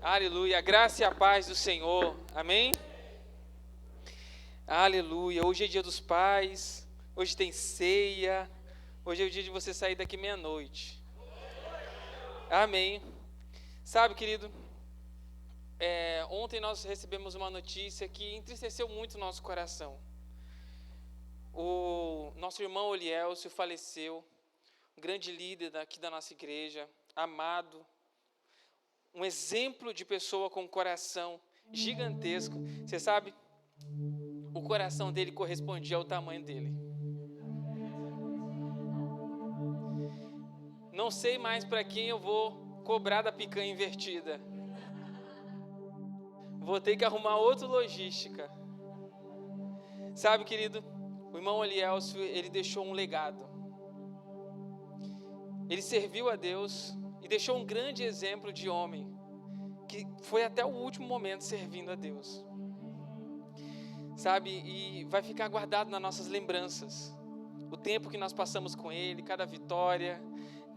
Aleluia, a graça e a paz do Senhor, amém? Aleluia, hoje é dia dos pais, hoje tem ceia, hoje é o dia de você sair daqui meia-noite, amém? Sabe, querido, ontem nós recebemos uma notícia que entristeceu muito o nosso coração. O nosso irmão Olielcio faleceu, um grande líder aqui da nossa igreja, amado, um exemplo de pessoa com um coração gigantesco. Você sabe, o coração dele correspondia ao tamanho dele. Não sei mais para quem eu vou cobrar da picanha invertida. Vou ter que arrumar outra logística. Sabe, querido, o irmão Olielcio, ele deixou um legado. Ele serviu a Deus e deixou um grande exemplo de homem, que foi até o último momento servindo a Deus. Sabe, e vai ficar guardado nas nossas lembranças. O tempo que nós passamos com ele, cada vitória,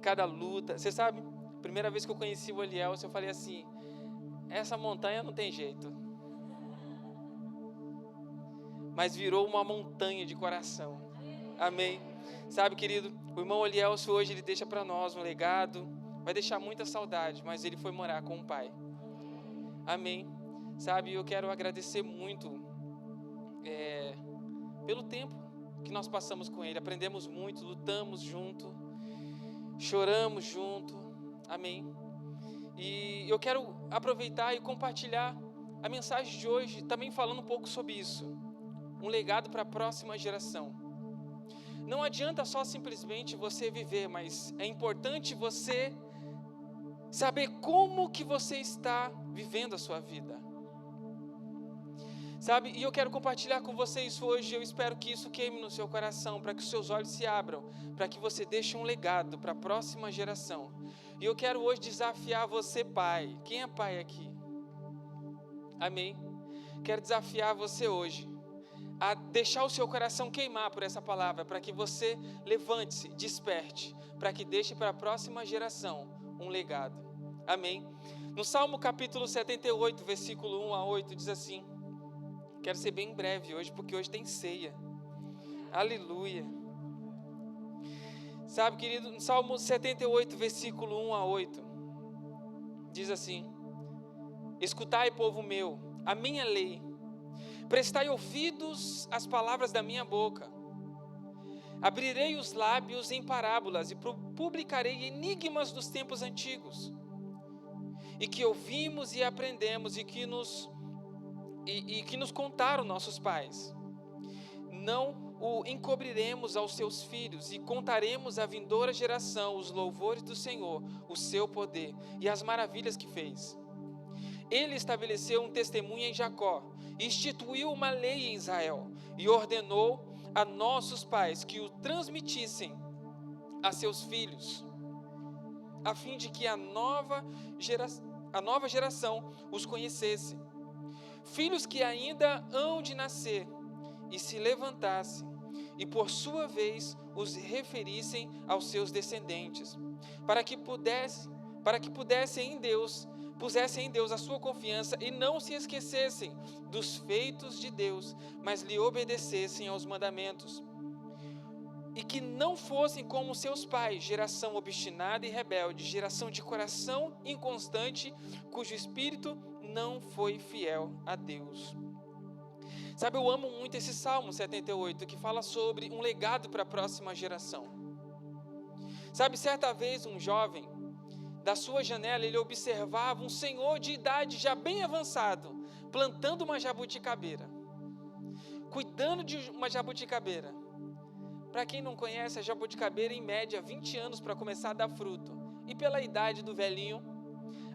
cada luta. Você sabe, primeira vez que eu conheci o Olielcio, eu falei assim, essa montanha não tem jeito. Mas virou uma montanha de coração. Amém. Sabe, querido, o irmão Olielcio hoje ele deixa para nós um legado, vai deixar muita saudade, mas ele foi morar com o pai. Amém. Sabe, eu quero agradecer muito pelo tempo que nós passamos com ele. Aprendemos muito, lutamos junto, choramos junto. Amém. E eu quero aproveitar e compartilhar a mensagem de hoje, também falando um pouco sobre isso. Um legado para a próxima geração. Não adianta só simplesmente você viver, mas é importante você saber como que você está vivendo a sua vida. Sabe, e eu quero compartilhar com você isso hoje. Eu espero que isso queime no seu coração, para que os seus olhos se abram, para que você deixe um legado para a próxima geração. E eu quero hoje desafiar você, pai. Quem é pai aqui? Amém? Quero desafiar você hoje a deixar o seu coração queimar por essa palavra, para que você levante-se, desperte, para que deixe para a próxima geração um legado. Amém? No Salmo capítulo 78, versículo 1 a 8, diz assim, quero ser bem breve hoje, porque hoje tem ceia. Aleluia. Sabe, querido, no Salmo 78, versículo 1 a 8, diz assim, escutai, povo meu, a minha lei, prestai ouvidos às palavras da minha boca. Abrirei os lábios em parábolas e publicarei enigmas dos tempos antigos, e que ouvimos e aprendemos e que nos contaram nossos pais. Não o encobriremos aos seus filhos e contaremos à vindoura geração os louvores do Senhor, o seu poder e as maravilhas que fez. Ele estabeleceu um testemunho em Jacó, instituiu uma lei em Israel e ordenou a nossos pais que o transmitissem a seus filhos, a fim de que a nova geração os conhecesse. Filhos que ainda hão de nascer e se levantassem e por sua vez os referissem aos seus descendentes, para que pusessem em Deus a sua confiança e não se esquecessem dos feitos de Deus, mas lhe obedecessem aos mandamentos. E que não fossem como seus pais, geração obstinada e rebelde, geração de coração inconstante, cujo espírito não foi fiel a Deus. Sabe, eu amo muito esse Salmo 78, que fala sobre um legado para a próxima geração. Sabe, certa vez um jovem, da sua janela, ele observava um senhor de idade já bem avançado, plantando uma jabuticabeira, cuidando de uma jabuticabeira. Para quem não conhece, a jabuticabeira, em média, 20 anos para começar a dar fruto. E pela idade do velhinho,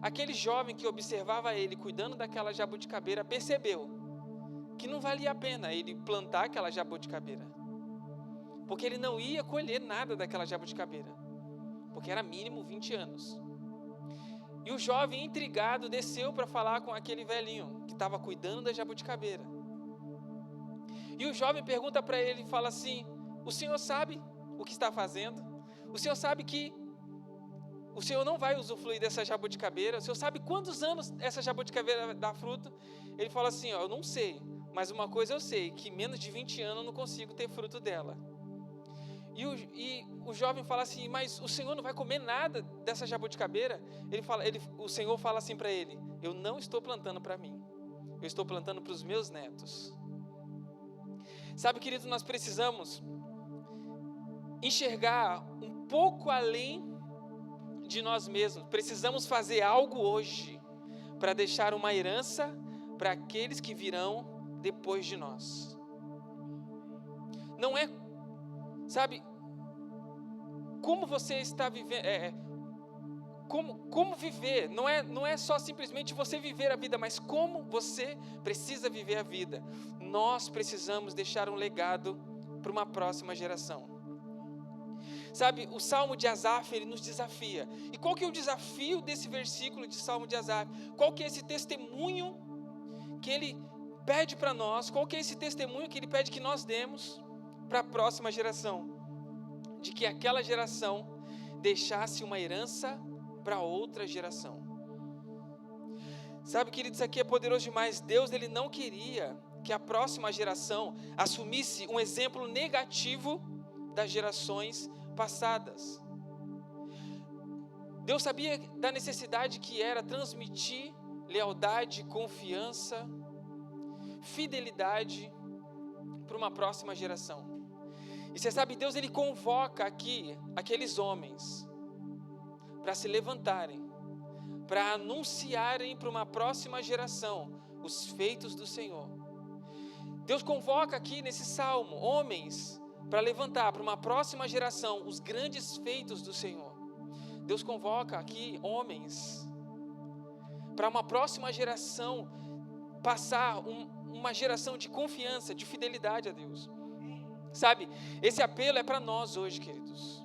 aquele jovem que observava ele cuidando daquela jabuticabeira, percebeu que não valia a pena ele plantar aquela jabuticabeira, porque ele não ia colher nada daquela jabuticabeira, porque era mínimo 20 anos. E o jovem, intrigado, desceu para falar com aquele velhinho que estava cuidando da jabuticabeira. E o jovem pergunta para ele e fala assim, o senhor sabe o que está fazendo? O senhor sabe que o senhor não vai usufruir dessa jabuticabeira, o senhor sabe quantos anos essa jabuticabeira dá fruto? Ele fala assim, ó, eu não sei, mas uma coisa eu sei, que menos de 20 anos eu não consigo ter fruto dela. E o jovem fala assim, mas o senhor não vai comer nada dessa jabuticabeira? O senhor fala assim para ele, eu não estou plantando para mim, eu estou plantando para os meus netos. Sabe, queridos, nós precisamos enxergar um pouco além de nós mesmos. Precisamos fazer algo hoje para deixar uma herança para aqueles que virão depois de nós. Não é, sabe, como você está vivendo, como viver, não é só simplesmente você viver a vida, mas como você precisa viver a vida. Nós precisamos deixar um legado para uma próxima geração. Sabe, o Salmo de Asaf, ele nos desafia. E qual que é o desafio desse versículo de Salmo de Asaf? Qual que é esse testemunho que ele pede para nós? Qual que é esse testemunho que ele pede que nós demos para a próxima geração? De que aquela geração deixasse uma herança para outra geração. Sabe, queridos, isso aqui é poderoso demais. Deus, ele não queria que a próxima geração assumisse um exemplo negativo das gerações passadas. Deus sabia da necessidade que era transmitir lealdade, confiança, fidelidade para uma próxima geração. E você sabe, Deus, ele convoca aqui aqueles homens para se levantarem, para anunciarem para uma próxima geração os feitos do Senhor. Deus convoca aqui nesse salmo homens para levantar para uma próxima geração os grandes feitos do Senhor. Deus convoca aqui homens para uma próxima geração passar uma geração de confiança, de fidelidade a Deus. Sabe, esse apelo é para nós hoje, queridos.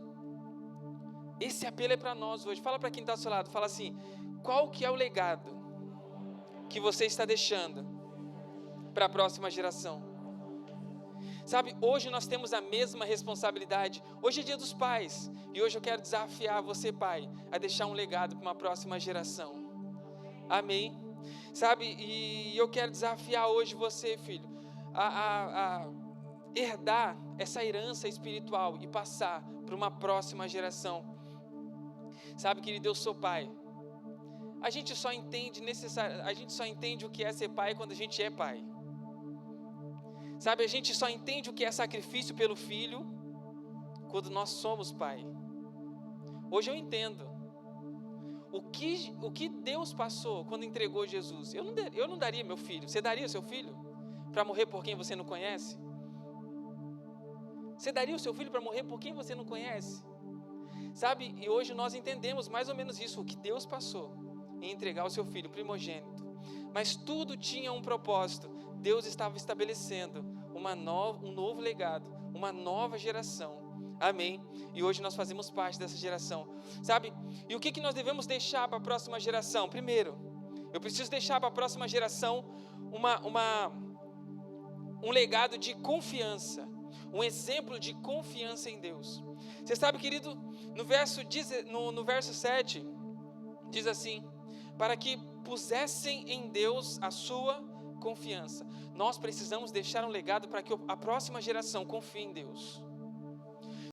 Esse apelo é para nós hoje. Fala para quem está ao seu lado, fala assim, qual que é o legado que você está deixando para a próxima geração? Sabe, hoje nós temos a mesma responsabilidade. Hoje é dia dos pais. E hoje eu quero desafiar você, pai, a deixar um legado para uma próxima geração. Amém? Sabe, e eu quero desafiar hoje você, filho, a herdar essa herança espiritual e passar para uma próxima geração. Sabe, querido, eu sou pai. A gente só entende o que é ser pai quando a gente é pai. Sabe, a gente só entende o que é sacrifício pelo filho quando nós somos pai. Hoje eu entendo o que Deus passou quando entregou Jesus. Eu não daria meu filho. Você daria o seu filho para morrer por quem você não conhece? Você daria o seu filho para morrer por quem você não conhece? Sabe, e hoje nós entendemos mais ou menos isso, o que Deus passou em entregar o seu filho primogênito. Mas tudo tinha um propósito. Deus estava estabelecendo um novo legado, uma nova geração. Amém? E hoje nós fazemos parte dessa geração. Sabe? E o que nós devemos deixar para a próxima geração? Primeiro, eu preciso deixar para a próxima geração um legado de confiança, um exemplo de confiança em Deus. Você sabe, querido, no verso 7, diz assim, para que pusessem em Deus a sua confiança. Nós precisamos deixar um legado para que a próxima geração confie em Deus.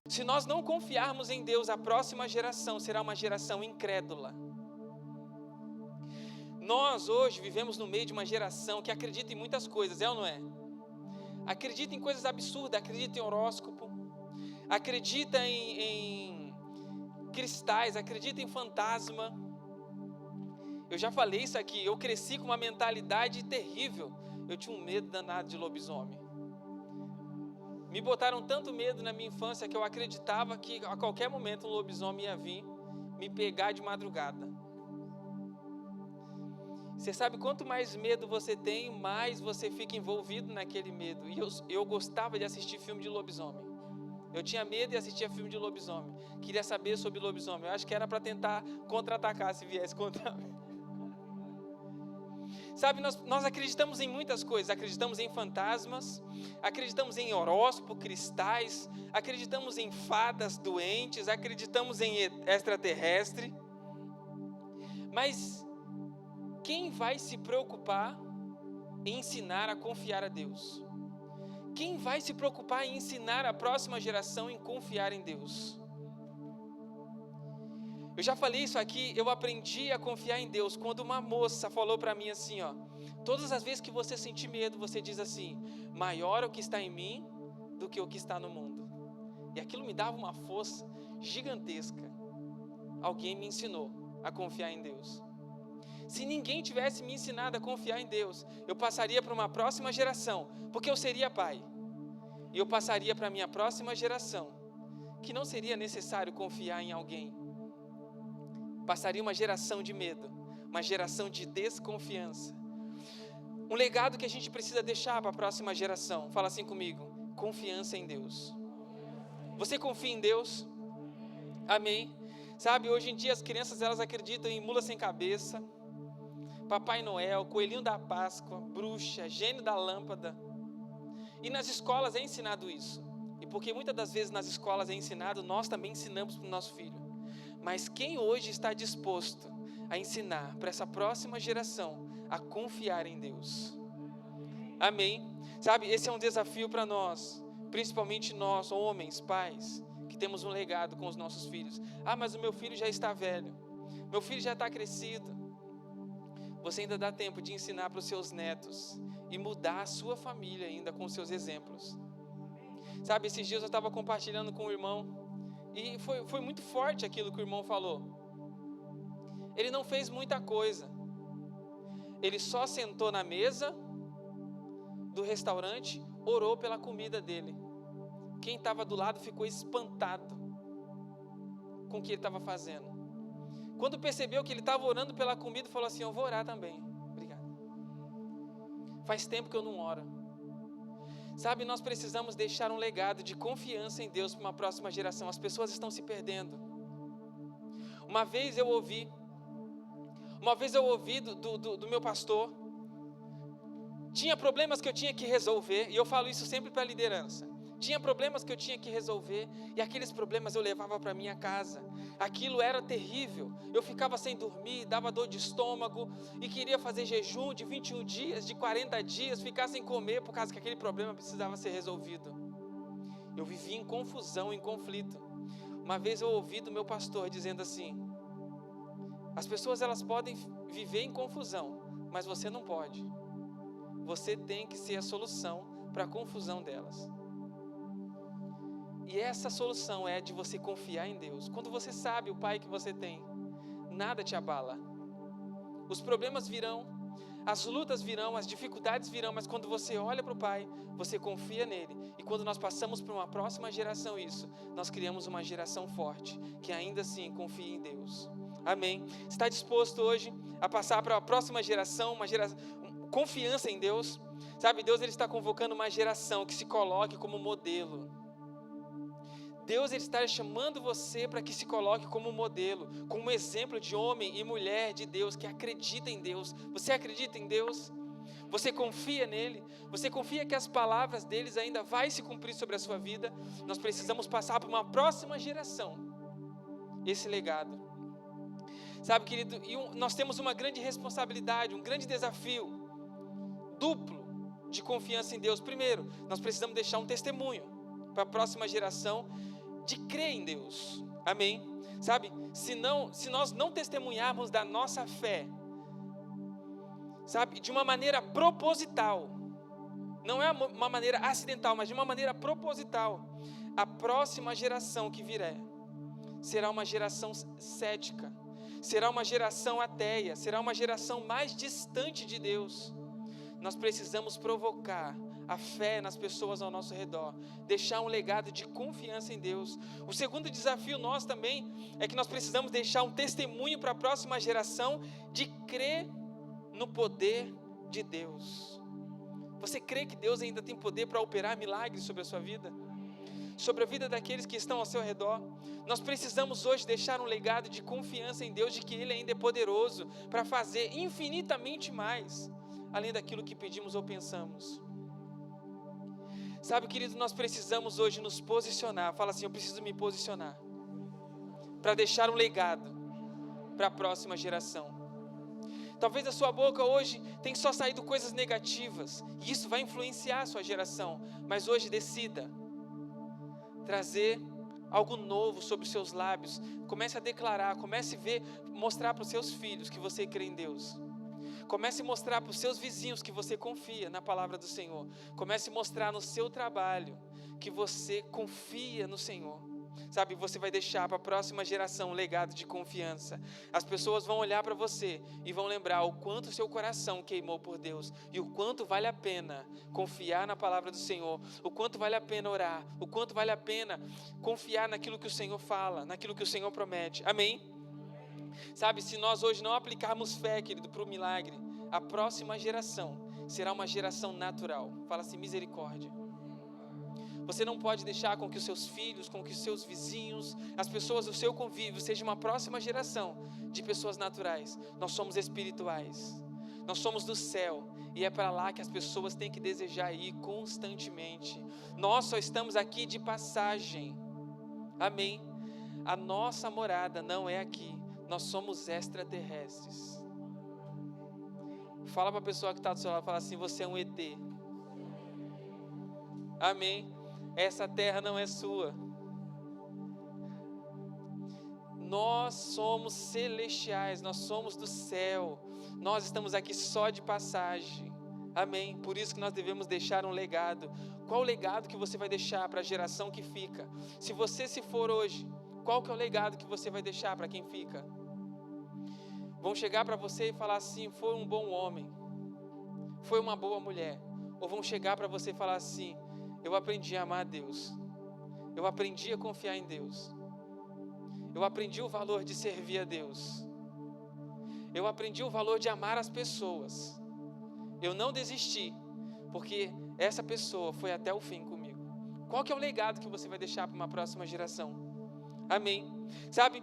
Se nós não confiarmos em Deus, a próxima geração será uma geração incrédula. Nós hoje vivemos no meio de uma geração que acredita em muitas coisas, é ou não é? Acredita em coisas absurdas, acredita em horóscopo, acredita em cristais, acredita em fantasma. Eu já falei isso aqui, eu cresci com uma mentalidade terrível. Eu tinha um medo danado de lobisomem. Me botaram tanto medo na minha infância que eu acreditava que a qualquer momento um lobisomem ia vir me pegar de madrugada. Você sabe, quanto mais medo você tem, mais você fica envolvido naquele medo. E eu gostava de assistir filme de lobisomem. Eu tinha medo de assistir filme de lobisomem. Queria saber sobre lobisomem. Eu acho que era para tentar contra-atacar se viesse contra mim. Sabe, nós acreditamos em muitas coisas. Acreditamos em fantasmas, acreditamos em horóscopo, cristais, acreditamos em fadas doentes, acreditamos em extraterrestre. Mas quem vai se preocupar em ensinar a confiar a Deus? Quem vai se preocupar em ensinar a próxima geração em confiar em Deus? Eu já falei isso aqui, eu aprendi a confiar em Deus quando uma moça falou para mim assim, ó: todas as vezes que você sentir medo, você diz assim: maior é o que está em mim do que o que está no mundo. E aquilo me dava uma força gigantesca. Alguém me ensinou a confiar em Deus. Se ninguém tivesse me ensinado a confiar em Deus, eu passaria para uma próxima geração, porque eu seria pai. E eu passaria para a minha próxima geração, que não seria necessário confiar em alguém. Passaria uma geração de medo, uma geração de desconfiança. Um legado que a gente precisa deixar para a próxima geração. Fala assim comigo: confiança em Deus. Você confia em Deus? Amém? Sabe, hoje em dia as crianças, elas acreditam em mula sem cabeça, Papai Noel, coelhinho da Páscoa, bruxa, gênio da lâmpada. E nas escolas é ensinado isso. E porque muitas das vezes nas escolas é ensinado, nós também ensinamos para o nosso filho. Mas quem hoje está disposto a ensinar para essa próxima geração a confiar em Deus? Amém? Sabe, esse é um desafio para nós, principalmente nós, homens, pais, que temos um legado com os nossos filhos. Ah, mas o meu filho já está velho, meu filho já está crescido. Você ainda dá tempo de ensinar para os seus netos e mudar a sua família ainda com os seus exemplos. Sabe, esses dias eu estava compartilhando com o irmão, e foi muito forte aquilo que o irmão falou. Ele não fez muita coisa. Ele só sentou na mesa do restaurante, orou pela comida dele. Quem estava do lado ficou espantado com o que ele estava fazendo. Quando percebeu que ele estava orando pela comida, falou assim: eu vou orar também. Obrigado. Faz tempo que eu não oro. Sabe, nós precisamos deixar um legado de confiança em Deus para uma próxima geração. As pessoas estão se perdendo. Uma vez eu ouvi do meu pastor. Tinha problemas que eu tinha que resolver, e eu falo isso sempre para a liderança. Tinha problemas que eu tinha que resolver, e aqueles problemas eu levava para minha casa. Aquilo era terrível. Eu ficava sem dormir, dava dor de estômago, e queria fazer jejum de 21 dias, de 40 dias, ficar sem comer, por causa que aquele problema precisava ser resolvido. Eu vivia em confusão, em conflito. Uma vez eu ouvi do meu pastor dizendo assim: as pessoas, elas podem viver em confusão, mas você não pode. Você tem que ser a solução para a confusão delas. E essa solução é de você confiar em Deus. Quando você sabe o Pai que você tem, nada te abala. Os problemas virão, as lutas virão, as dificuldades virão, mas quando você olha para o Pai, você confia nele. E quando nós passamos para uma próxima geração isso, nós criamos uma geração forte, que ainda assim confia em Deus. Amém? Está disposto hoje a passar para a próxima geração, confiança em Deus? Sabe, Deus, ele está convocando uma geração que se coloque como modelo. Deus, ele está chamando você para que se coloque como modelo, como exemplo de homem e mulher de Deus, que acredita em Deus. Você acredita em Deus? Você confia nele? Você confia que as palavras deles ainda vai se cumprir sobre a sua vida? Nós precisamos passar para uma próxima geração esse legado. Sabe, querido, nós temos uma grande responsabilidade, um grande desafio duplo de confiança em Deus. Primeiro, nós precisamos deixar um testemunho para a próxima geração de crer em Deus. Amém? Sabe, se nós não testemunharmos da nossa fé, sabe, de uma maneira proposital, não é uma maneira acidental, mas de uma maneira proposital, a próxima geração que vier será uma geração cética, será uma geração ateia, será uma geração mais distante de Deus. Nós precisamos provocar a fé nas pessoas ao nosso redor, deixar um legado de confiança em Deus. O segundo desafio nosso também é que nós precisamos deixar um testemunho para a próxima geração de crer no poder de Deus. Você crê que Deus ainda tem poder para operar milagres sobre a sua vida? Sobre a vida daqueles que estão ao seu redor? Nós precisamos hoje deixar um legado de confiança em Deus, de que Ele ainda é poderoso para fazer infinitamente mais, além daquilo que pedimos ou pensamos. Sabe, querido, nós precisamos hoje nos posicionar. Fala assim: eu preciso me posicionar para deixar um legado para a próxima geração. Talvez da sua boca hoje tenha só saído coisas negativas, e isso vai influenciar a sua geração. Mas hoje decida trazer algo novo sobre os seus lábios. Comece a declarar, comece a ver, mostrar para os seus filhos que você crê em Deus. Comece a mostrar para os seus vizinhos que você confia na palavra do Senhor. Comece a mostrar no seu trabalho que você confia no Senhor. Sabe, você vai deixar para a próxima geração um legado de confiança. As pessoas vão olhar para você e vão lembrar o quanto o seu coração queimou por Deus, e o quanto vale a pena confiar na palavra do Senhor, o quanto vale a pena orar, o quanto vale a pena confiar naquilo que o Senhor fala, naquilo que o Senhor promete. Amém? Sabe, se nós hoje não aplicarmos fé, querido, para o milagre, a próxima geração será uma geração natural. Fala assim, misericórdia. Você não pode deixar com que os seus filhos, com que os seus vizinhos, as pessoas do seu convívio, seja uma próxima geração de pessoas naturais. Nós somos espirituais, nós somos do céu, e é para lá que as pessoas têm que desejar ir constantemente. Nós só estamos aqui de passagem. Amém? A nossa morada não é aqui, nós somos extraterrestres. Fala para a pessoa que está do seu lado, fala assim, você é um ET. Amém? Essa terra não é sua. Nós somos celestiais, nós somos do céu. Nós estamos aqui só de passagem. Amém? Por isso que nós devemos deixar um legado. Qual o legado que você vai deixar para a geração que fica? Se você se for hoje, qual que é o legado que você vai deixar para quem fica? Vão chegar para você e falar assim, foi um bom homem, foi uma boa mulher. Ou vão chegar para você e falar assim, eu aprendi a amar a Deus, eu aprendi a confiar em Deus, eu aprendi o valor de servir a Deus, eu aprendi o valor de amar as pessoas, eu não desisti, porque essa pessoa foi até o fim comigo. Qual que é o legado que você vai deixar para uma próxima geração? Amém? Sabe,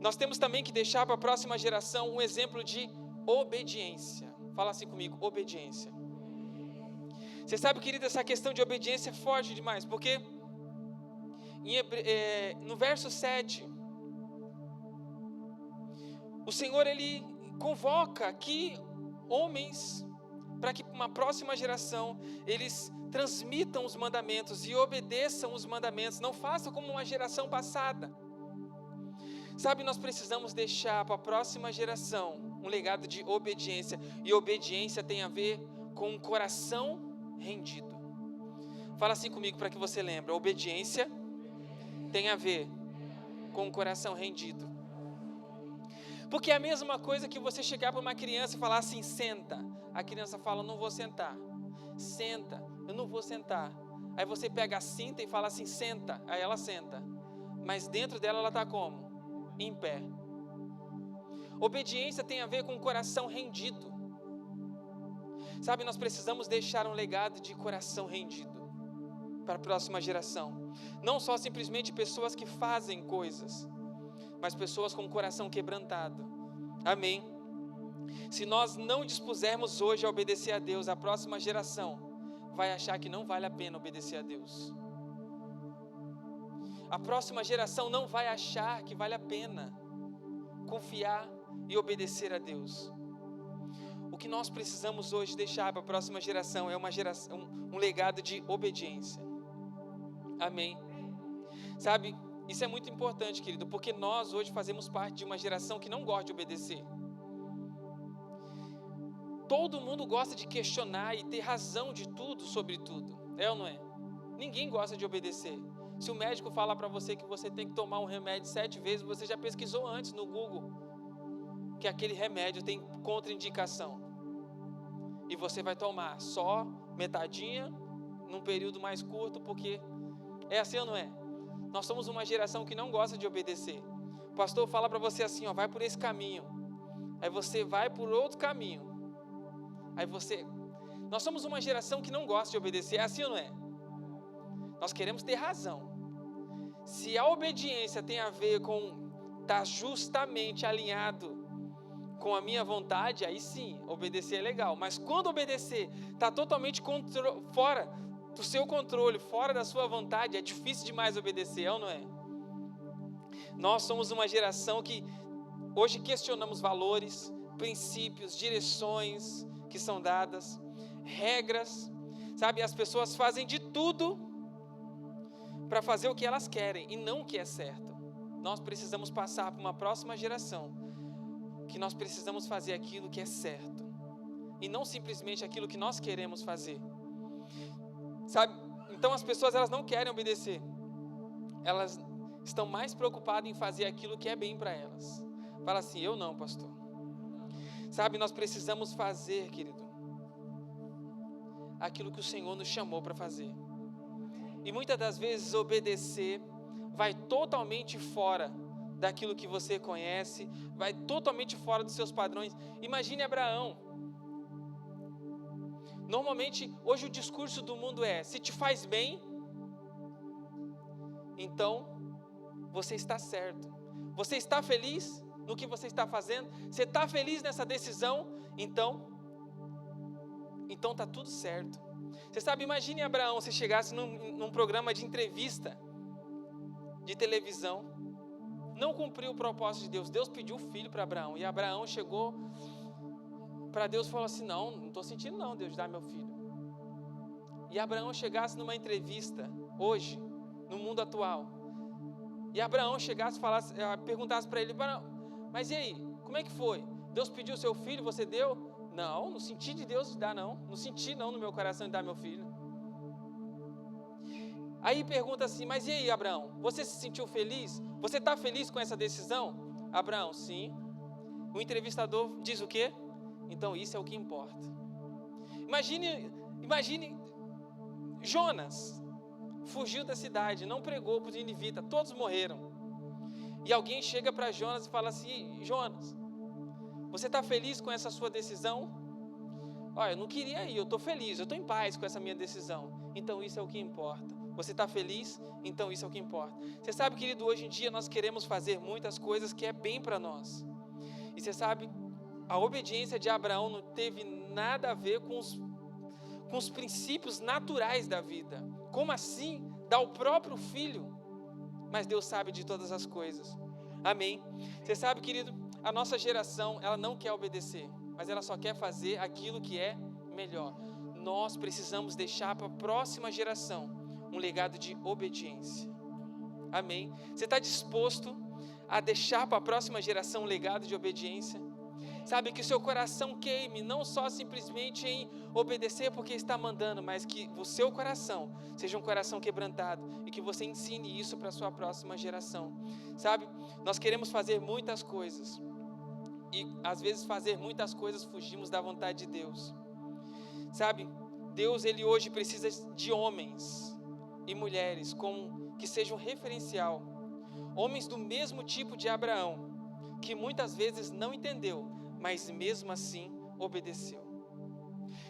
nós temos também que deixar para a próxima geração um exemplo de obediência. Fala assim comigo, obediência. Você sabe, querido, essa questão de obediência é forte demais, porque no verso 7, o Senhor, Ele convoca aqui homens, para que uma próxima geração, eles transmitam os mandamentos e obedeçam os mandamentos, não façam como uma geração passada. Sabe, nós precisamos deixar para a próxima geração um legado de obediência, e obediência tem a ver com um coração rendido. Fala assim comigo para que você lembre. Obediência tem a ver com o coração rendido. Porque é a mesma coisa que você chegar para uma criança e falar assim, senta. A criança fala, não vou sentar. Senta, eu não vou sentar. Aí você pega a cinta e fala assim, senta. Aí ela senta. Mas dentro dela ela está como? Em pé. Obediência tem a ver com o coração rendido. Sabe, nós precisamos deixar um legado de coração rendido para a próxima geração. Não só simplesmente pessoas que fazem coisas, mas pessoas com o coração quebrantado. Amém? Se nós não dispusermos hoje a obedecer a Deus, a próxima geração vai achar que não vale a pena obedecer a Deus. A próxima geração não vai achar que vale a pena confiar e obedecer a Deus. O que nós precisamos hoje deixar para a próxima geração é um legado de obediência. Amém? Sabe, isso é muito importante, querido, porque nós hoje fazemos parte de uma geração que não gosta de obedecer. Todo mundo gosta de questionar e ter razão de tudo sobre tudo. É ou não é? Ninguém gosta de obedecer. Se o médico fala para você que você tem que tomar um remédio 7 vezes, você já pesquisou antes no Google que aquele remédio tem contraindicação. E você vai tomar só metadinha num período mais curto, porque é assim ou não é? Nós somos uma geração que não gosta de obedecer. O pastor fala para você assim, ó, vai por esse caminho. Aí você vai por outro caminho. Nós somos uma geração que não gosta de obedecer, é assim ou não é? Nós queremos ter razão. Se a obediência tem a ver com estar justamente alinhado com a minha vontade, aí sim, obedecer é legal. Mas quando obedecer está totalmente fora do seu controle, fora da sua vontade, é difícil demais obedecer, é ou não é? Nós somos uma geração que hoje questionamos valores, princípios, direções que são dadas, regras, sabe? As pessoas fazem de tudo para fazer o que elas querem e não o que é certo. Nós precisamos passar para uma próxima geração que nós precisamos fazer aquilo que é certo e não simplesmente aquilo que nós queremos fazer, sabe? Então as pessoas, elas não querem obedecer, elas estão mais preocupadas em fazer aquilo que é bem para elas. Fala assim: eu não, pastor. Sabe, nós precisamos fazer, querido, aquilo que o Senhor nos chamou para fazer. E muitas das vezes obedecer vai totalmente fora daquilo que você conhece, vai totalmente fora dos seus padrões. Imagine Abraão. Normalmente, hoje o discurso do mundo é: se te faz bem, então você está certo. Você está feliz no que você está fazendo? Você está feliz nessa decisão? Então está tudo certo. Você sabe, imagine Abraão se chegasse num programa de entrevista de televisão, não cumpriu o propósito de Deus. Deus pediu filho para Abraão, e Abraão chegou para Deus e falou assim: não estou sentindo não, Deus, dá meu filho. E Abraão chegasse numa entrevista hoje, no mundo atual, e Abraão chegasse e perguntasse para ele: mas e aí, como é que foi? Deus pediu seu filho, você deu? Não senti de Deus de dar, não senti não no meu coração de dar meu filho. Aí pergunta assim: mas e aí, Abraão, você se sentiu feliz? Você está feliz com essa decisão? Abraão: sim. O entrevistador diz o quê? Então isso é o que importa. Imagine Jonas fugiu da cidade, não pregou para os ninivitas, todos morreram. E alguém chega para Jonas e fala assim: Jonas, você está feliz com essa sua decisão? Olha, eu não queria ir, eu estou feliz, eu estou em paz com essa minha decisão. Então isso é o que importa. Você está feliz? Então isso é o que importa. Você sabe, querido, hoje em dia nós queremos fazer muitas coisas que é bem para nós. E você sabe, a obediência de Abraão não teve nada a ver com os princípios naturais da vida. Como assim? Dar o próprio filho? Mas Deus sabe de todas as coisas. Amém? Você sabe, querido, a nossa geração, ela não quer obedecer, mas ela só quer fazer aquilo que é melhor. Nós precisamos deixar para a próxima geração um legado de obediência. Amém? Você está disposto a deixar para a próxima geração um legado de obediência? Sabe, que o seu coração queime, não só simplesmente em obedecer porque está mandando, mas que o seu coração seja um coração quebrantado e que você ensine isso para a sua próxima geração. Sabe, nós queremos fazer muitas coisas e às vezes fazer muitas coisas fugimos da vontade de Deus. Sabe, Deus, Ele hoje precisa de homens e mulheres que sejam referencial, homens do mesmo tipo de Abraão, que muitas vezes não entendeu, mas mesmo assim obedeceu.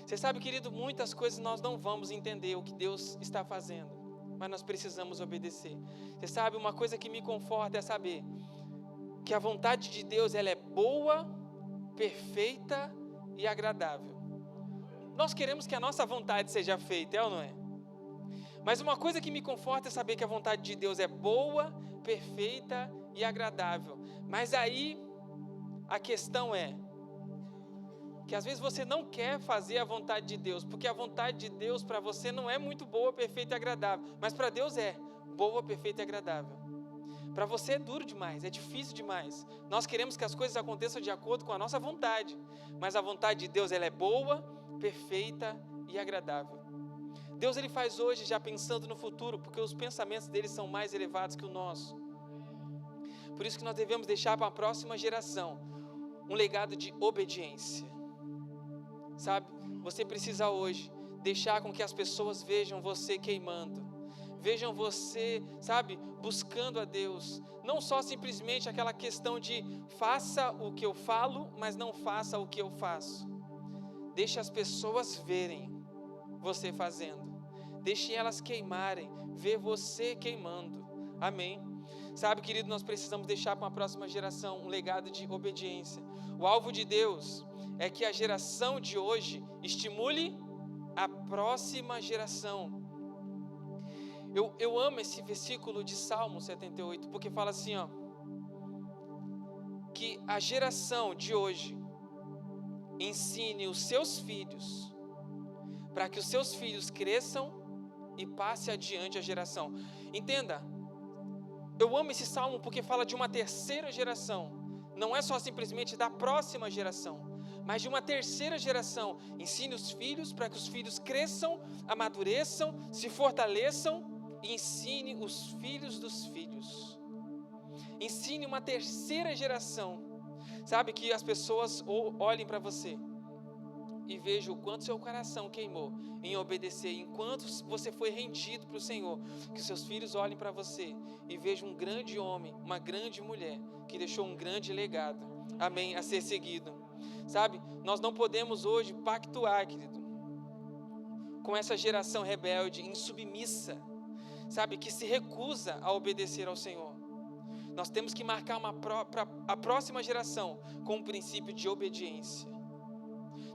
Você sabe, querido, muitas coisas nós não vamos entender o que Deus está fazendo, mas nós precisamos obedecer. Você sabe, uma coisa que me conforta é saber que a vontade de Deus, ela é boa, perfeita e agradável. Nós queremos que a nossa vontade seja feita, é ou não é? Mas uma coisa que me conforta é saber que a vontade de Deus é boa, perfeita e agradável. Mas aí a questão é que às vezes você não quer fazer a vontade de Deus, porque a vontade de Deus para você não é muito boa, perfeita e agradável, mas para Deus é boa, perfeita e agradável. Para você é duro demais, é difícil demais. Nós queremos que as coisas aconteçam de acordo com a nossa vontade, mas a vontade de Deus, ela é boa, perfeita e agradável. Deus, Ele faz hoje já pensando no futuro, porque os pensamentos dele são mais elevados que o nosso. Por isso que nós devemos deixar para a próxima geração um legado de obediência. Sabe, você precisa hoje deixar com que as pessoas vejam você queimando, vejam você, sabe, buscando a Deus, não só simplesmente aquela questão de faça o que eu falo, mas não faça o que eu faço. Deixe as pessoas verem você fazendo, deixe elas queimarem, ver você queimando. Amém? Sabe, querido, nós precisamos deixar para a próxima geração um legado de obediência. O alvo de Deus é que a geração de hoje estimule a próxima geração. Eu amo esse versículo de Salmo 78, porque fala assim, ó, que a geração de hoje ensine os seus filhos, para que os seus filhos cresçam e passe adiante a geração. Entenda, eu amo esse salmo porque fala de uma terceira geração. Não é só simplesmente da próxima geração, mas de uma terceira geração. Ensine os filhos para que os filhos cresçam, amadureçam, se fortaleçam e ensine os filhos dos filhos. Ensine uma terceira geração. Sabe, que as pessoas olhem para você e vejam o quanto seu coração queimou em obedecer, enquanto você foi rendido para o Senhor. Que os seus filhos olhem para você e vejam um grande homem, uma grande mulher, que deixou um grande legado, amém, a ser seguido. Sabe, nós não podemos hoje pactuar, querido, com essa geração rebelde, insubmissa, sabe, que se recusa a obedecer ao Senhor. Nós temos que marcar a próxima geração com um princípio de obediência.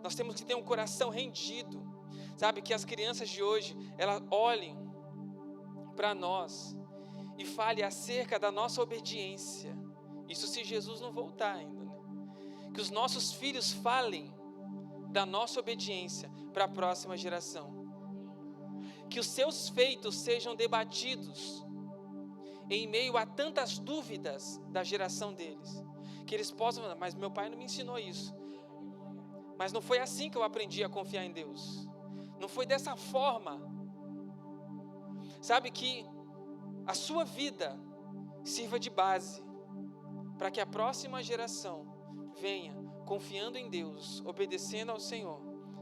Nós temos que ter um coração rendido, sabe, que as crianças de hoje, elas olhem para nós e falem acerca da nossa obediência. Isso se Jesus não voltar ainda, né? Que os nossos filhos falem da nossa obediência para a próxima geração. Que os seus feitos sejam debatidos em meio a tantas dúvidas da geração deles. Que eles possam falar, mas meu pai não me ensinou isso. Mas não foi assim que eu aprendi a confiar em Deus. Não foi dessa forma. Sabe, que a sua vida sirva de base para que a próxima geração venha confiando em Deus, obedecendo ao Senhor.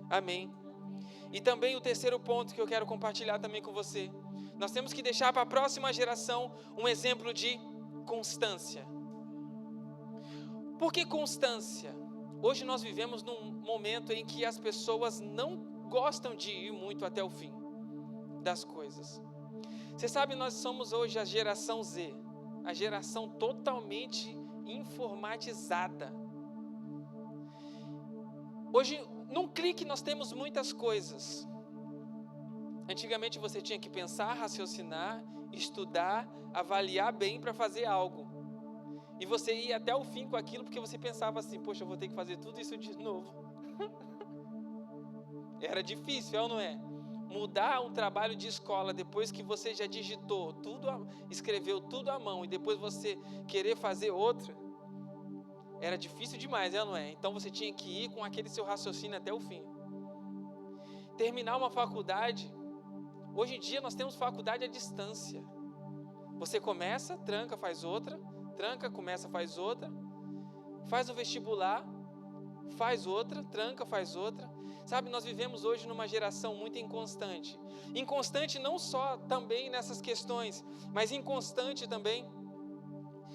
Amém. E também o terceiro ponto que eu quero compartilhar também com você. Nós temos que deixar para a próxima geração um exemplo de constância. Por que constância? Hoje nós vivemos num momento em que as pessoas não gostam de ir muito até o fim das coisas. Você sabe, nós somos hoje a geração Z, a geração totalmente informatizada. Hoje, num clique, nós temos muitas coisas. Antigamente você tinha que pensar, raciocinar, estudar, avaliar bem para fazer algo. E você ia até o fim com aquilo porque você pensava assim, poxa, eu vou ter que fazer tudo isso de novo. Era difícil, é ou não é? Mudar um trabalho de escola depois que você já digitou tudo, escreveu tudo à mão e depois você querer fazer outro, era difícil demais, é ou não é? Então você tinha que ir com aquele seu raciocínio até o fim. Terminar uma faculdade, hoje em dia nós temos faculdade à distância. Você começa, tranca, faz outra, tranca, começa, faz outra, faz o vestibular, faz outra, tranca, faz outra. Sabe, nós vivemos hoje numa geração muito inconstante. Inconstante não só também nessas questões, mas inconstante também,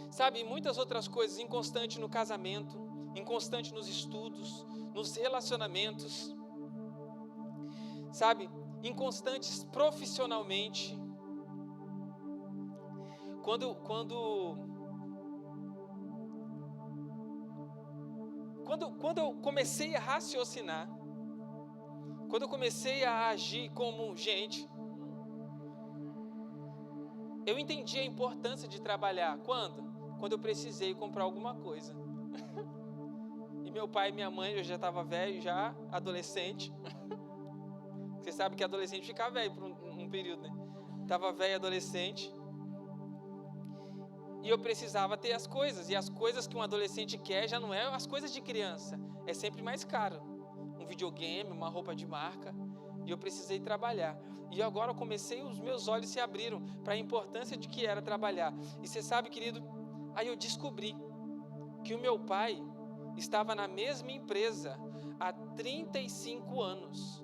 sabe, em muitas outras coisas. Inconstante no casamento, inconstante nos estudos, nos relacionamentos, sabe, inconstantes profissionalmente. Quando eu comecei a raciocinar, quando eu comecei a agir como gente, eu entendi a importância de trabalhar. Quando eu precisei comprar alguma coisa. E meu pai e minha mãe, eu já estava velho, já adolescente. Você sabe que adolescente fica velho por um período, né? Estava velho, adolescente. E eu precisava ter as coisas. E as coisas que um adolescente quer já não é as coisas de criança. É sempre mais caro. Um videogame, uma roupa de marca. E eu precisei trabalhar. E agora eu comecei, os meus olhos se abriram para a importância de que era trabalhar. E você sabe, querido, aí eu descobri que o meu pai estava na mesma empresa há 35 anos.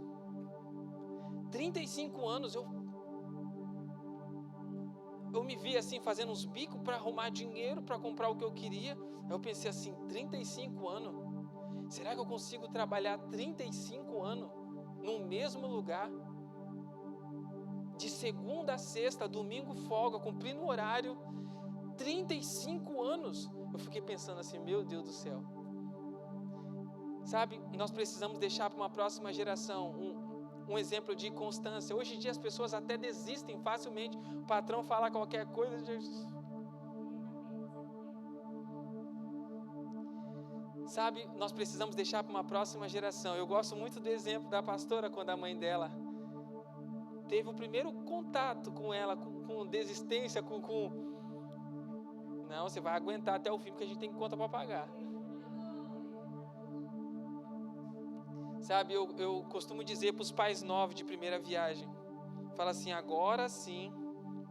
35 anos eu me vi assim fazendo uns bicos para arrumar dinheiro para comprar o que eu queria. Eu pensei assim, 35 anos, será que eu consigo trabalhar 35 anos no mesmo lugar, de segunda a sexta, domingo folga, cumprindo o horário, 35 anos? Eu fiquei pensando assim, meu Deus do céu. Sabe, nós precisamos deixar para uma próxima geração um exemplo de constância. Hoje em dia as pessoas até desistem facilmente. O patrão fala qualquer coisa. Sabe, nós precisamos deixar para uma próxima geração. Eu gosto muito do exemplo da pastora, quando a mãe dela teve o primeiro contato com ela, com desistência, Não, você vai aguentar até o fim, porque a gente tem conta para pagar. Sabe, eu costumo dizer para os pais novos de primeira viagem, fala assim, agora sim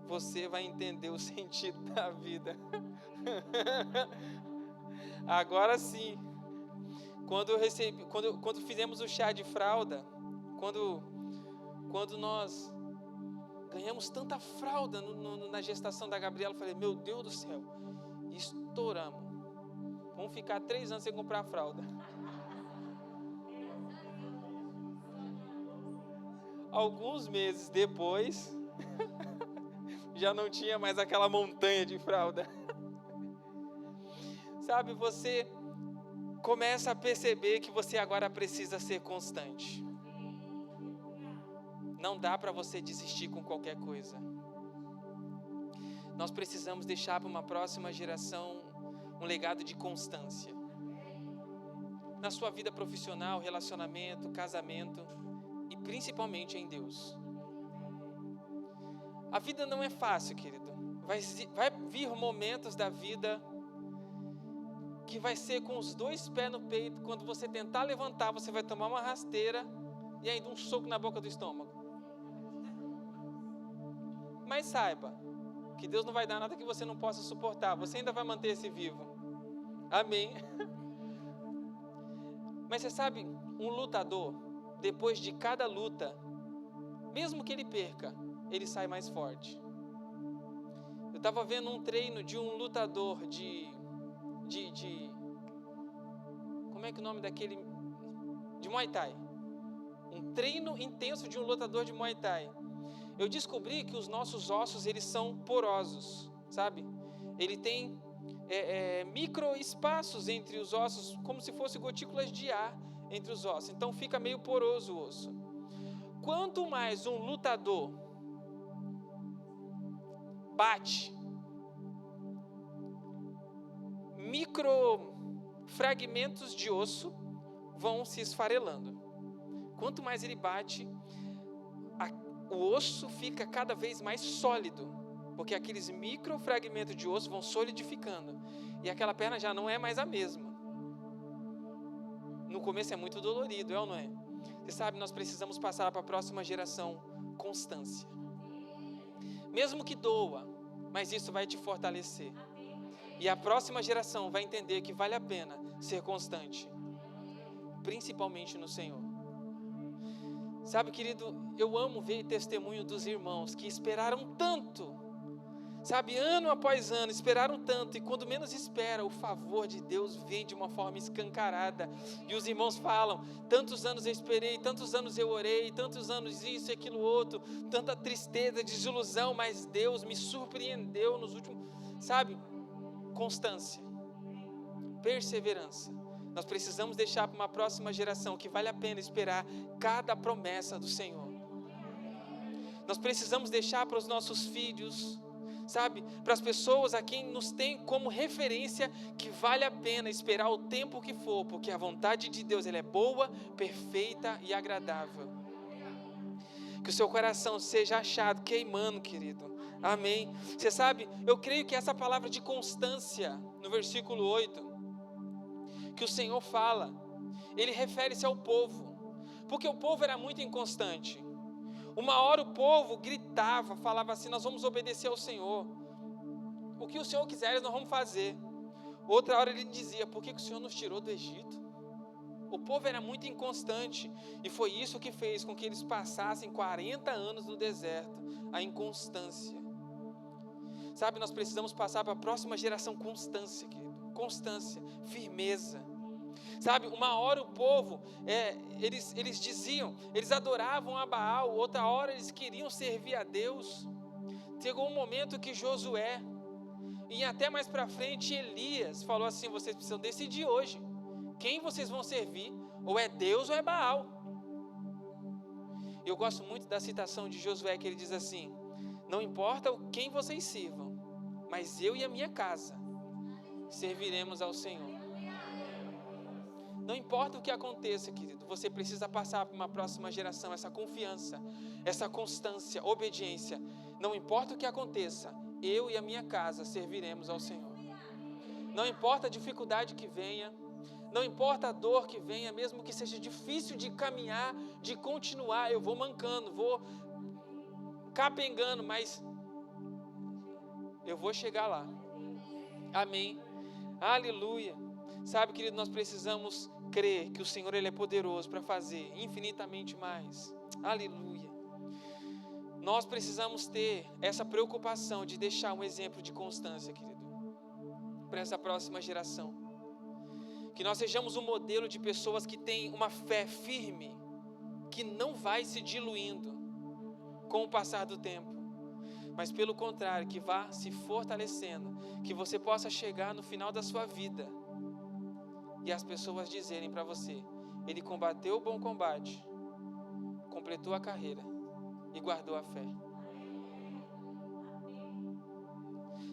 você vai entender o sentido da vida. Agora sim. Quando fizemos o chá de fralda, quando nós ganhamos tanta fralda na gestação da Gabriela, eu falei, meu Deus do céu, estouramos. Vamos ficar 3 anos sem comprar fralda. Alguns meses depois, já não tinha mais aquela montanha de fralda. Sabe, você começa a perceber que você agora precisa ser constante. Não dá para você desistir com qualquer coisa. Nós precisamos deixar para uma próxima geração um legado de constância. Na sua vida profissional, relacionamento, casamento e principalmente em Deus. A vida não é fácil, querido. Vai vir momentos da vida que vai ser com os 2 pés no peito. Quando você tentar levantar, você vai tomar uma rasteira e ainda um soco na boca do estômago. Mas saiba que Deus não vai dar nada que você não possa suportar. Você ainda vai manter-se vivo. Amém. Mas você sabe, um lutador, depois de cada luta, mesmo que ele perca, ele sai mais forte. Eu estava vendo um treino de um lutador como é que é o nome daquele? De Muay Thai. Um treino intenso de um lutador de Muay Thai. Eu descobri que os nossos ossos, eles são porosos, sabe? Ele tem micro espaços entre os ossos, como se fossem gotículas de ar entre os ossos. Então fica meio poroso o osso. Quanto mais um lutador bate, microfragmentos de osso vão se esfarelando. Quanto mais ele bate, o osso fica cada vez mais sólido, porque aqueles microfragmentos de osso vão solidificando, e aquela perna já não é mais a mesma. No começo é muito dolorido, é ou não é? Você sabe, nós precisamos passar para a próxima geração constância. Mesmo que doa, mas isso vai te fortalecer. E a próxima geração vai entender que vale a pena ser constante, principalmente no Senhor. Sabe, querido, eu amo ver testemunho dos irmãos que esperaram tanto, sabe, ano após ano, esperaram tanto, e quando menos espera, o favor de Deus vem de uma forma escancarada, e os irmãos falam, tantos anos eu esperei, tantos anos eu orei, tantos anos isso e aquilo outro, tanta tristeza, desilusão, mas Deus me surpreendeu nos últimos, sabe, constância, perseverança. Nós precisamos deixar para uma próxima geração que vale a pena esperar cada promessa do Senhor. Nós precisamos deixar para os nossos filhos, sabe, para as pessoas a quem nos tem como referência, que vale a pena esperar o tempo que for, porque a vontade de Deus, ela é boa, perfeita e agradável. Que o seu coração seja achado queimando, querido. Amém. Você sabe, eu creio que essa palavra de constância, no versículo 8, que o Senhor fala, ele refere-se ao povo, porque o povo era muito inconstante. Uma hora o povo gritava, falava assim, nós vamos obedecer ao Senhor, o que o Senhor quiser nós vamos fazer. Outra hora ele dizia, por que o Senhor nos tirou do Egito? O povo era muito inconstante, e foi isso que fez com que eles passassem 40 anos no deserto, a inconstância. Sabe, nós precisamos passar para a próxima geração constância, querido. Constância, firmeza. Sabe, uma hora o povo, eles diziam, eles adoravam a Baal, outra hora eles queriam servir a Deus. Chegou um momento que Josué, e até mais para frente Elias, falou assim, vocês precisam decidir hoje, quem vocês vão servir, ou é Deus ou é Baal. Eu gosto muito da citação de Josué, que ele diz assim, não importa quem vocês sirvam, mas eu e a minha casa serviremos ao Senhor. Não importa o que aconteça, querido, você precisa passar para uma próxima geração essa confiança, essa constância, obediência. Não importa o que aconteça, eu e a minha casa serviremos ao Senhor. Não importa a dificuldade que venha, não importa a dor que venha, mesmo que seja difícil de caminhar, de continuar, eu vou mancando, vou capengando, mas eu vou chegar lá. Amém. Aleluia. Sabe, querido, nós precisamos crer que o Senhor, Ele é poderoso para fazer infinitamente mais. Aleluia. Nós precisamos ter essa preocupação de deixar um exemplo de constância, querido, para essa próxima geração. Que nós sejamos um modelo de pessoas que têm uma fé firme, que não vai se diluindo com o passar do tempo, mas pelo contrário, que vá se fortalecendo, que você possa chegar no final da sua vida e as pessoas dizerem para você: ele combateu o bom combate, completou a carreira e guardou a fé.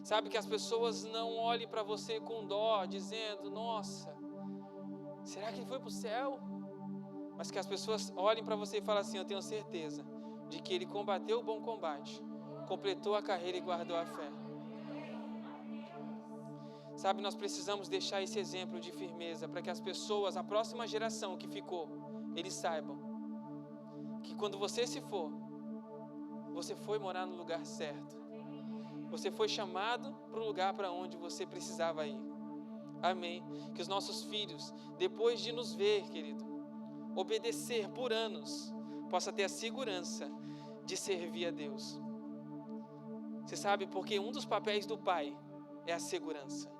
Sabe, que as pessoas não olhem para você com dó, dizendo: nossa, será que ele foi para o céu? Mas que as pessoas olhem para você e falem assim: eu tenho certeza de que ele combateu o bom combate, completou a carreira e guardou a fé. Sabe, nós precisamos deixar esse exemplo de firmeza para que as pessoas, a próxima geração que ficou, eles saibam que quando você se for, você foi morar no lugar certo. Você foi chamado para o lugar para onde você precisava ir. Amém. Que os nossos filhos, depois de nos ver, querido, obedecer por anos, possa ter a segurança de servir a Deus. Você sabe, porque um dos papéis do pai é a segurança.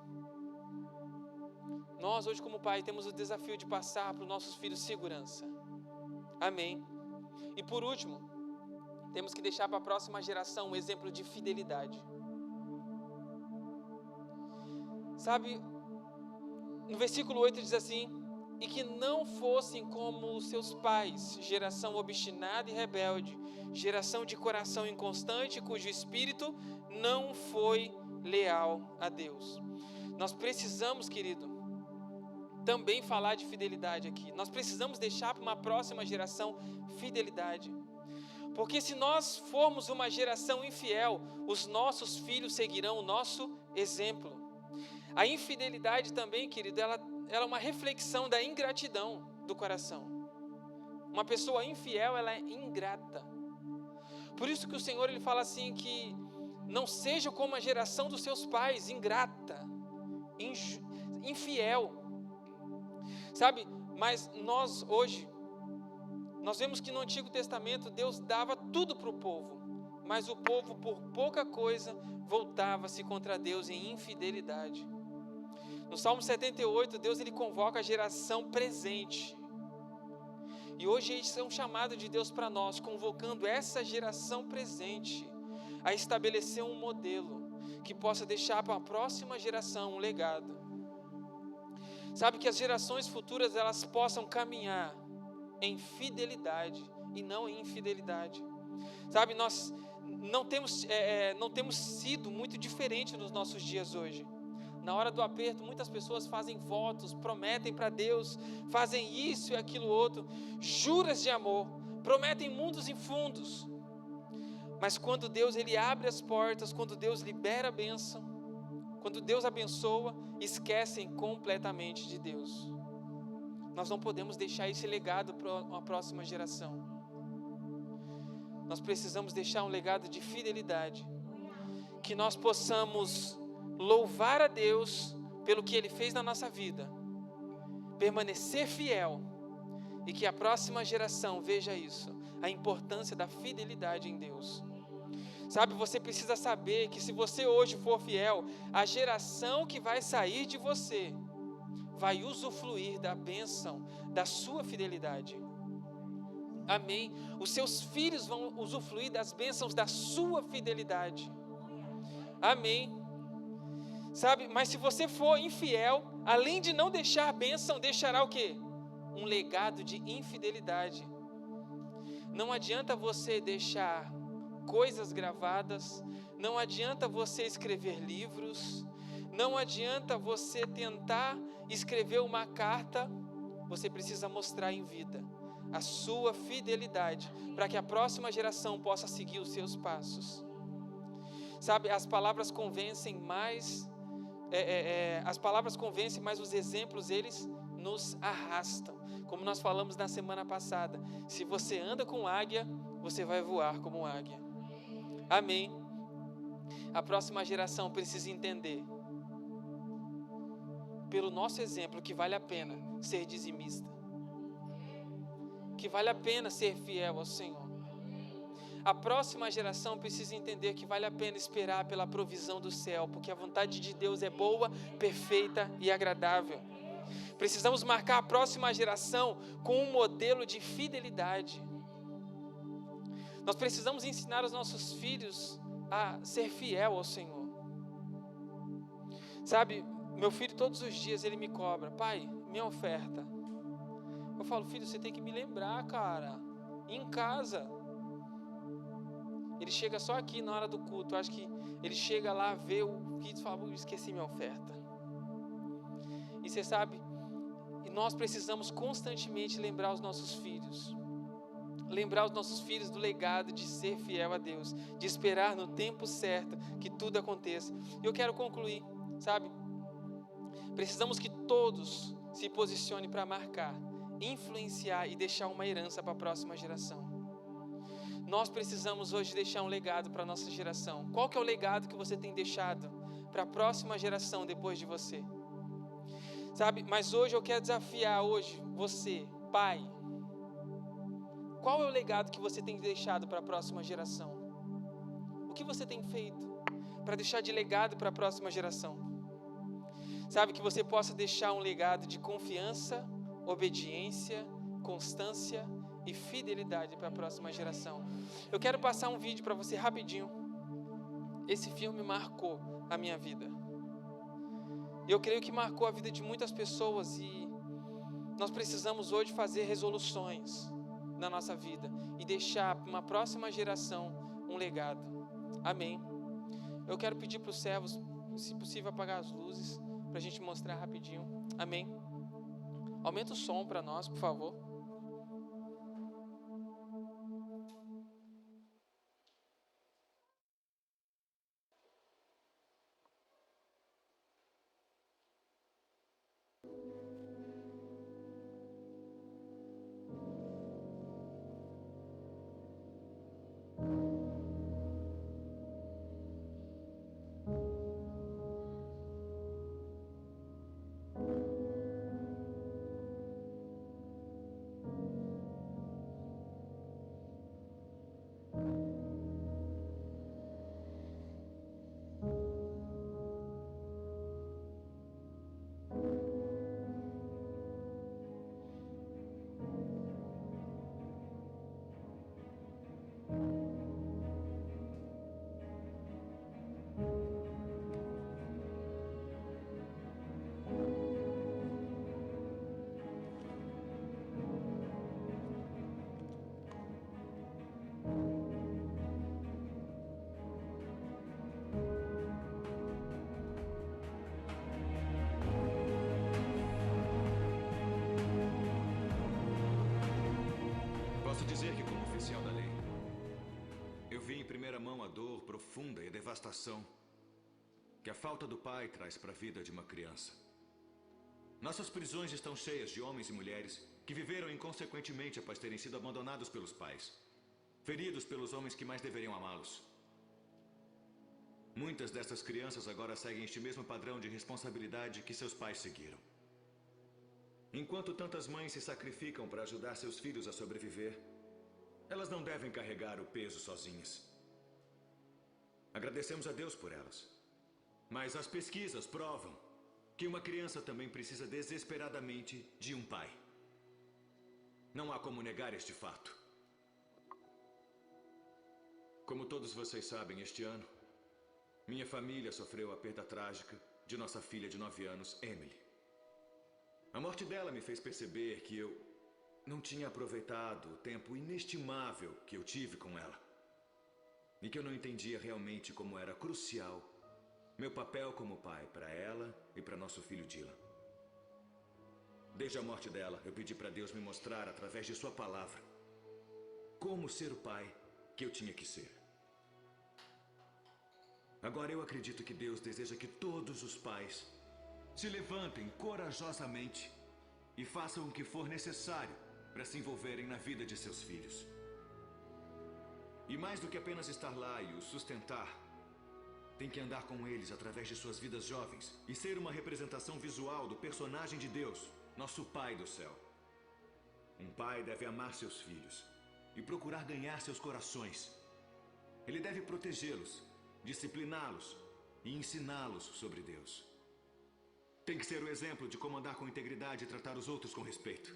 Nós hoje como pai temos o desafio de passar para os nossos filhos segurança. Amém. E por último, temos que deixar para a próxima geração um exemplo de fidelidade. Sabe, no versículo 8 diz assim: e que não fossem como os seus pais, geração obstinada e rebelde, geração de coração inconstante, cujo espírito não foi leal a Deus. Nós precisamos, querido, também falar de fidelidade aqui. Nós precisamos deixar para uma próxima geração fidelidade. Porque se nós formos uma geração infiel, os nossos filhos seguirão o nosso exemplo. A infidelidade também, querido, ela é uma reflexão da ingratidão do coração. Uma pessoa infiel, ela é ingrata. Por isso que o Senhor, Ele fala assim que não seja como a geração dos seus pais, ingrata, infiel. Sabe, mas nós hoje, nós vemos que no Antigo Testamento Deus dava tudo para o povo, mas o povo por pouca coisa voltava-se contra Deus em infidelidade. No Salmo 78, Deus ele convoca a geração presente. E hoje isso é um chamado de Deus para nós, convocando essa geração presente a estabelecer um modelo que possa deixar para a próxima geração um legado. Sabe, que as gerações futuras elas possam caminhar em fidelidade e não em infidelidade. Sabe, nós não temos sido muito diferente nos nossos dias hoje. Na hora do aperto, muitas pessoas fazem votos, prometem para Deus, fazem isso e aquilo outro, juras de amor, prometem mundos e fundos. Mas quando Deus ele abre as portas, quando Deus libera a bênção, quando Deus abençoa, esquecem completamente de Deus. Nós não podemos deixar esse legado para uma próxima geração. Nós precisamos deixar um legado de fidelidade, que nós possamos louvar a Deus pelo que Ele fez na nossa vida, permanecer fiel, e que a próxima geração veja isso, a importância da fidelidade em Deus. Sabe, você precisa saber que se você hoje for fiel, a geração que vai sair de você vai usufruir da bênção da sua fidelidade. Amém? Os seus filhos vão usufruir das bênçãos da sua fidelidade. Amém? Sabe, mas se você for infiel, além de não deixar bênção, deixará o quê? Um legado de infidelidade. Não adianta você deixar coisas gravadas, não adianta você escrever livros, não adianta você tentar escrever uma carta você precisa mostrar em vida a sua fidelidade, para que a próxima geração possa seguir os seus passos. Sabe, as palavras convencem mais, mas os exemplos, eles nos arrastam. Como nós falamos na semana passada, se você anda com águia, você vai voar como águia. Amém. A próxima geração precisa entender, pelo nosso exemplo, que vale a pena ser dizimista, que vale a pena ser fiel ao Senhor. A próxima geração precisa entender que vale a pena esperar pela provisão do céu, porque a vontade de Deus é boa, perfeita e agradável. Precisamos marcar a próxima geração com um modelo de fidelidade. Nós precisamos ensinar os nossos filhos a ser fiel ao Senhor. Sabe, meu filho todos os dias ele me cobra: pai, minha oferta. Eu falo: filho, você tem que me lembrar, cara, em casa. Ele chega só aqui na hora do culto. Eu acho que ele chega lá, vê o vídeo e fala: esqueci minha oferta. E você sabe, e nós precisamos constantemente lembrar os nossos filhos. Lembrar os nossos filhos do legado de ser fiel a Deus, de esperar no tempo certo que tudo aconteça. E eu quero concluir, sabe? Precisamos que todos se posicionem para marcar, influenciar e deixar uma herança para a próxima geração. Nós precisamos hoje deixar um legado para a nossa geração. Qual que é o legado que você tem deixado para a próxima geração depois de você? Sabe, mas hoje eu quero desafiar você, pai. Qual é o legado que você tem deixado para a próxima geração? O que você tem feito para deixar de legado para a próxima geração? Sabe, que você possa deixar um legado de confiança, obediência, constância e fidelidade para a próxima geração. Eu quero passar um vídeo para você rapidinho. Esse filme marcou a minha vida. Eu creio que marcou a vida de muitas pessoas, e nós precisamos hoje fazer resoluções na nossa vida e deixar para uma próxima geração um legado. Amém. Eu quero pedir para os servos, se possível, apagar as luzes para a gente mostrar rapidinho. Amém. Aumenta o som para nós, por favor. Posso dizer que, como oficial da lei, eu vi em primeira mão a dor profunda e a devastação que a falta do pai traz para a vida de uma criança. Nossas prisões estão cheias de homens e mulheres que viveram inconsequentemente após terem sido abandonados pelos pais, feridos pelos homens que mais deveriam amá-los. Muitas dessas crianças agora seguem este mesmo padrão de responsabilidade que seus pais seguiram. Enquanto tantas mães se sacrificam para ajudar seus filhos a sobreviver, elas não devem carregar o peso sozinhas. Agradecemos a Deus por elas. Mas as pesquisas provam que uma criança também precisa desesperadamente de um pai. Não há como negar este fato. Como todos vocês sabem, este ano, minha família sofreu a perda trágica de nossa filha de 9 anos, Emily. A morte dela me fez perceber que eu não tinha aproveitado o tempo inestimável que eu tive com ela. E que eu não entendia realmente como era crucial meu papel como pai para ela e para nosso filho Dylan. Desde a morte dela, eu pedi para Deus me mostrar, através de sua palavra, como ser o pai que eu tinha que ser. Agora eu acredito que Deus deseja que todos os pais se levantem corajosamente e façam o que for necessário para se envolverem na vida de seus filhos. E mais do que apenas estar lá e os sustentar, tem que andar com eles através de suas vidas jovens e ser uma representação visual do personagem de Deus, nosso Pai do céu. Um pai deve amar seus filhos e procurar ganhar seus corações. Ele deve protegê-los, discipliná-los e ensiná-los sobre Deus. Tem que ser o exemplo de como andar com integridade e tratar os outros com respeito.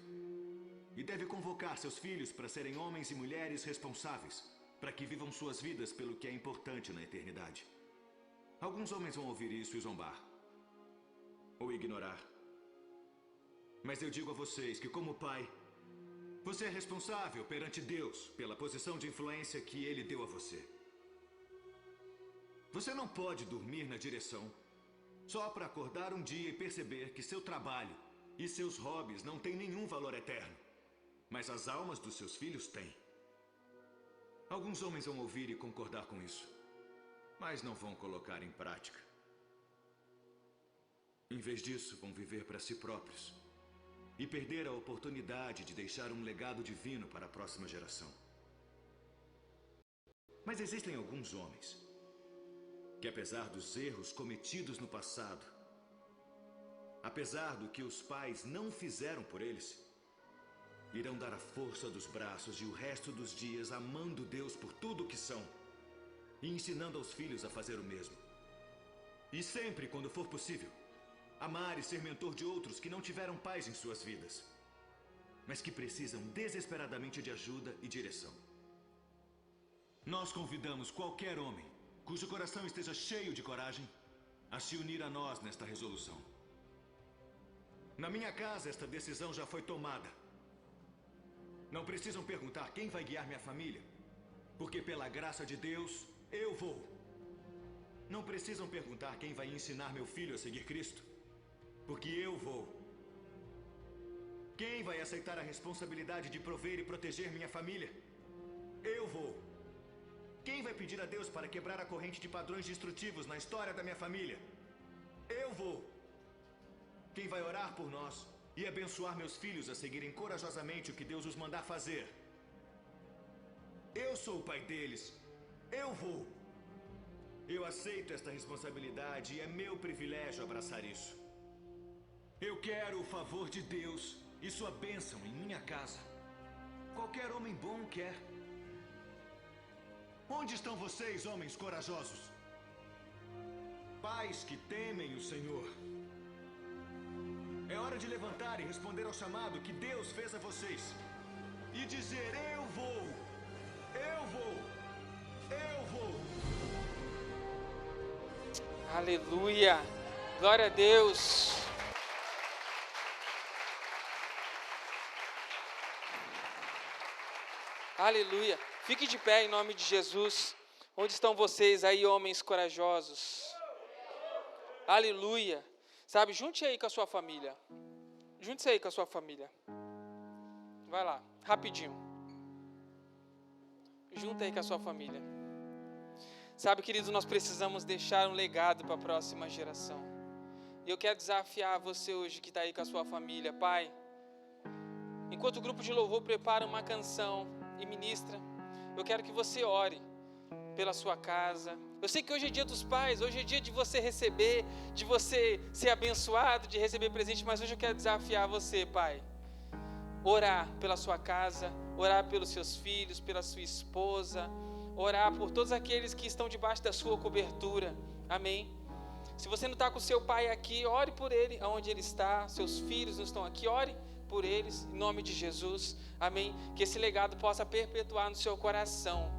E deve convocar seus filhos para serem homens e mulheres responsáveis, para que vivam suas vidas pelo que é importante na eternidade. Alguns homens vão ouvir isso e zombar, ou ignorar. Mas eu digo a vocês que, como pai, você é responsável perante Deus pela posição de influência que Ele deu a você. Você não pode dormir na direção só para acordar um dia e perceber que seu trabalho e seus hobbies não têm nenhum valor eterno, mas as almas dos seus filhos têm. Alguns homens vão ouvir e concordar com isso, mas não vão colocar em prática. Em vez disso, vão viver para si próprios e perder a oportunidade de deixar um legado divino para a próxima geração. Mas existem alguns homens que, apesar dos erros cometidos no passado, apesar do que os pais não fizeram por eles, irão dar a força dos braços e o resto dos dias amando Deus por tudo o que são e ensinando aos filhos a fazer o mesmo. E sempre, quando for possível, amar e ser mentor de outros que não tiveram paz em suas vidas, mas que precisam desesperadamente de ajuda e direção. Nós convidamos qualquer homem cujo coração esteja cheio de coragem a se unir a nós nesta resolução. Na minha casa, esta decisão já foi tomada. Não precisam perguntar quem vai guiar minha família, porque pela graça de Deus, eu vou. Não precisam perguntar quem vai ensinar meu filho a seguir Cristo, porque eu vou. Quem vai aceitar a responsabilidade de prover e proteger minha família? Eu vou. Quem vai pedir a Deus para quebrar a corrente de padrões destrutivos na história da minha família? Eu vou. Quem vai orar por nós e abençoar meus filhos a seguirem corajosamente o que Deus os mandar fazer? Eu sou o pai deles. Eu vou. Eu aceito esta responsabilidade e é meu privilégio abraçar isso. Eu quero o favor de Deus e sua bênção em minha casa. Qualquer homem bom quer. Onde estão vocês, homens corajosos? Pais que temem o Senhor. É hora de levantar e responder ao chamado que Deus fez a vocês. E dizer: eu vou, eu vou, eu vou. Aleluia! Glória a Deus! Aleluia! Fique de pé em nome de Jesus. Onde estão vocês aí, homens corajosos? Aleluia! Sabe, junte aí com a sua família. Junte-se aí com a sua família. Vai lá, rapidinho. Junta aí com a sua família. Sabe, queridos, nós precisamos deixar um legado para a próxima geração. E eu quero desafiar você hoje que está aí com a sua família. Pai, enquanto o grupo de louvor prepara uma canção e ministra, eu quero que você ore pela sua casa. Eu sei que hoje é dia dos pais, hoje é dia de você receber, de você ser abençoado, de receber presente, mas hoje eu quero desafiar você, pai. Orar pela sua casa, orar pelos seus filhos, pela sua esposa, orar por todos aqueles que estão debaixo da sua cobertura. Amém? Se você não está com o seu pai aqui, ore por ele, aonde ele está. Seus filhos não estão aqui, ore por eles, em nome de Jesus. Amém? Que esse legado possa perpetuar no seu coração.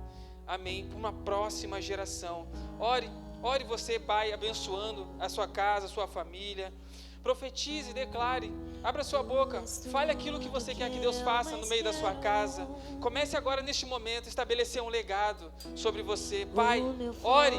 Amém? Para uma próxima geração. Ore você, pai, abençoando a sua casa, a sua família. Profetize, declare, abra sua boca, fale aquilo que você quer que Deus faça no meio da sua casa. Comece agora, neste momento, a estabelecer um legado sobre você. Pai, ore.